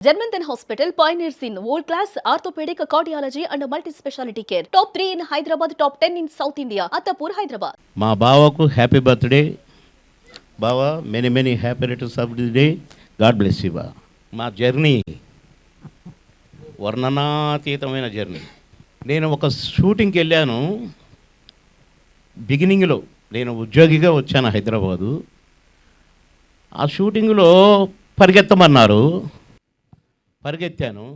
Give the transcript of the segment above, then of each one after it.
Janmanthan Hospital pioneers in world-class orthopedic, cardiology and multi-speciality care. Top 3 in Hyderabad, top 10 in South India. Attapur, Hyderabad. మా బావకు happy birthday. బావా many happy returns of the day. God bless you బా. మా journey వర్ణనాతీతమైన journey. నేను ఒక షూటింగ్కి వెళ్ళాను. బిగినింగ్లో నేను ఉద్యోగిగా వచ్చాను హైదరాబాదు. ఆ షూటింగ్లో పరిగెత్తమన్నారు. పరిగెత్తాను.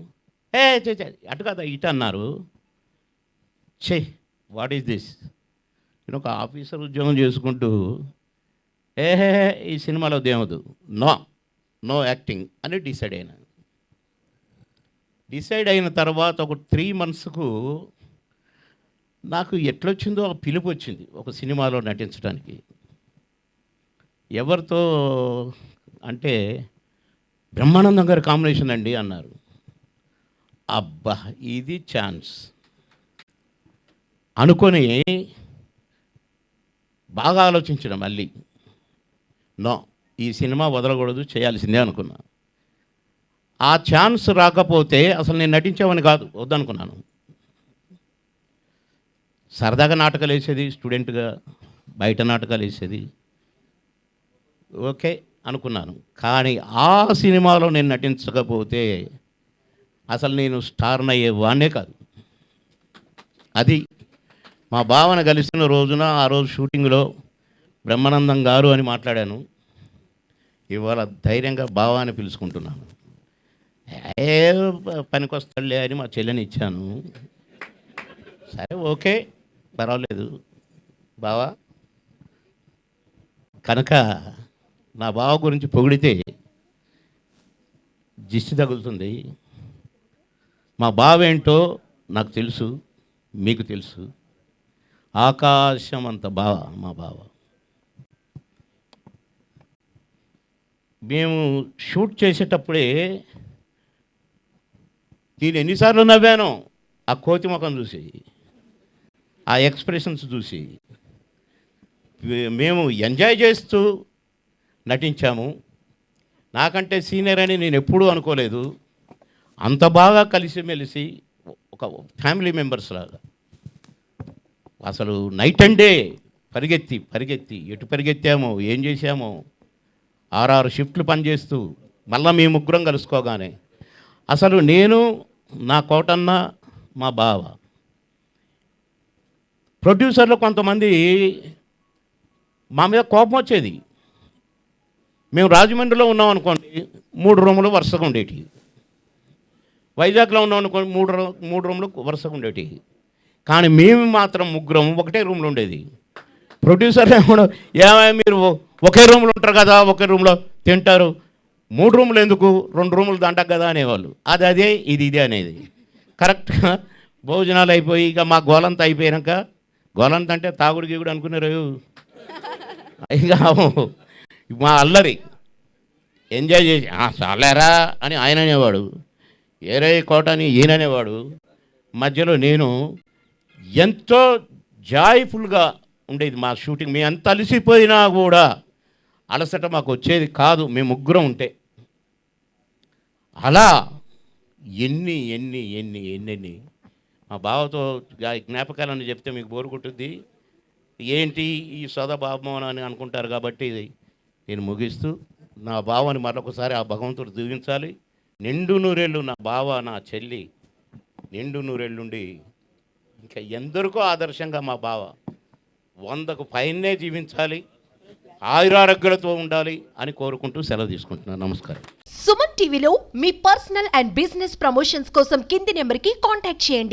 అటు కదా ఇటు అన్నారు. What is this? నేను ఒక ఆఫీసర్ ఉద్యోగం చేసుకుంటూ ఈ సినిమాలో దేవదు నో యాక్టింగ్ అని డిసైడ్ అయిన తర్వాత ఒక 3 monthsకు నాకు ఎట్లొచ్చిందో ఒక పిలుపు వచ్చింది ఒక సినిమాలో నటించడానికి. ఎవరితో అంటే బ్రహ్మానందం గారి కాంబినేషన్ అండి అన్నారు. అబ్బా ఇది ఛాన్స్ అనుకొని బాగా ఆలోచించడం. మళ్ళీ ఈ సినిమా వదలకూడదు, చేయాల్సిందే అనుకున్నా. ఆ ఛాన్స్ రాకపోతే అసలు నేను నటించామని కాదు, వద్దనుకున్నాను. సరదాగా నాటకాలు వేసేది, స్టూడెంట్గా బయట నాటకాలు వేసేది, ఓకే అనుకున్నాను. కానీ ఆ సినిమాలో నేను నటించకపోతే అసలు నేను స్టార్ని అయ్యేవాడినే కాదు. అది మా భావన కలిసిన రోజున ఆ రోజు షూటింగ్లో బ్రహ్మానందం గారు అని మాట్లాడాను. ఇవాళ ధైర్యంగా భావాన్ని పిలుచుకుంటున్నాను. పనికొస్తాడులే అని మా చెల్లెని ఇచ్చాను. సరే ఓకే పర్వాలేదు బావా. కనుక నా బావ గురించి పొగిడితే దిష్టి తగులుతుంది. మా బావ ఏంటో నాకు తెలుసు, మీకు తెలుసు. ఆకాశం అంత బావ మా బావ. మేము షూట్ చేసేటప్పుడే నేను ఎన్నిసార్లు నవ్వాను ఆ కోతి ముఖం చూసి, ఆ ఎక్స్ప్రెషన్స్ చూసి. మేము ఎంజాయ్ చేస్తూ నటించాము. నాకంటే సీనియర్ అని నేను ఎప్పుడూ అనుకోలేదు. అంత బాగా కలిసిమెలిసి ఒక ఫ్యామిలీ మెంబర్స్ లాగా అసలు నైట్ అండ్ డే పరిగెత్తి ఎటు పరిగెత్తామో ఏం చేశామో 6 షిఫ్ట్లు పనిచేస్తూ మళ్ళీ మేము ముగ్గురం కలుసుకోగానే అసలు నేను, నా కోటన్న, మా బావ, ప్రొడ్యూసర్లు కొంతమంది మా మీద కోపం వచ్చేది. మేము రాజమండ్రిలో ఉన్నాం అనుకోండి 3 రూములు వరుసగా ఉండేవి. వైజాగ్లో ఉన్నాం అనుకోండి 3 రూములు వరుసగా ఉండేవి. కానీ మేము మాత్రం ముగ్గురం ఒకటే రూమ్లో ఉండేది. ప్రొడ్యూసర్లు ఏమైనా మీరు ఒకే రూమ్లో ఉంటారు కదా, ఒకే రూమ్లో తింటారు, 3 రూములు ఎందుకు, 2 రూములు దంటకు కదా అనేవాళ్ళు. అదే ఇది అనేది. కరెక్ట్గా భోజనాలు అయిపోయి ఇక మా గోలంతా అయిపోయాక, గోలంత అంటే తాగుడు గీగుడు అనుకున్నారు. ఇక మా అల్లరి ఎంజాయ్ చేసి చాలేరా అని ఆయన అనేవాడు, ఏరే కోట అని ఈయన అనేవాడు. మధ్యలో నేను ఎంతో జాయ్ఫుల్గా ఉండేది మా షూటింగ్. మేము ఎంత అలసిపోయినా కూడా అలసట మాకు వచ్చేది కాదు మేము ముగ్గురం ఉంటే. అలా ఎన్ని మా బావతో జ్ఞాపకాలని చెప్తే మీకు బోరు కొట్టుద్ది. ఏంటి ఈ సోదబాబమోహన్ అని అనుకుంటారు. కాబట్టి నేను ముగిస్తూ నా బావని మరొకసారి ఆ భగవంతుడు దీవించాలి. నిండు నూరేళ్ళు నా బావ, నా చెల్లి నిండు నూరేళ్ళుండి ఇంకా ఎందరికో ఆదర్శంగా మా బావ 100కు పైనే జీవించాలి, ఆయురారోగ్యాలతో ఉండాలి అని కోరుకుంటూ సెలవు తీసుకుంటున్నాను. నమస్కారం. సుమన్ టీవీలో మీ పర్సనల్ అండ్ బిజినెస్ ప్రమోషన్స్ కోసం కింది నెంబర్కి కాంటాక్ట్ చేయండి.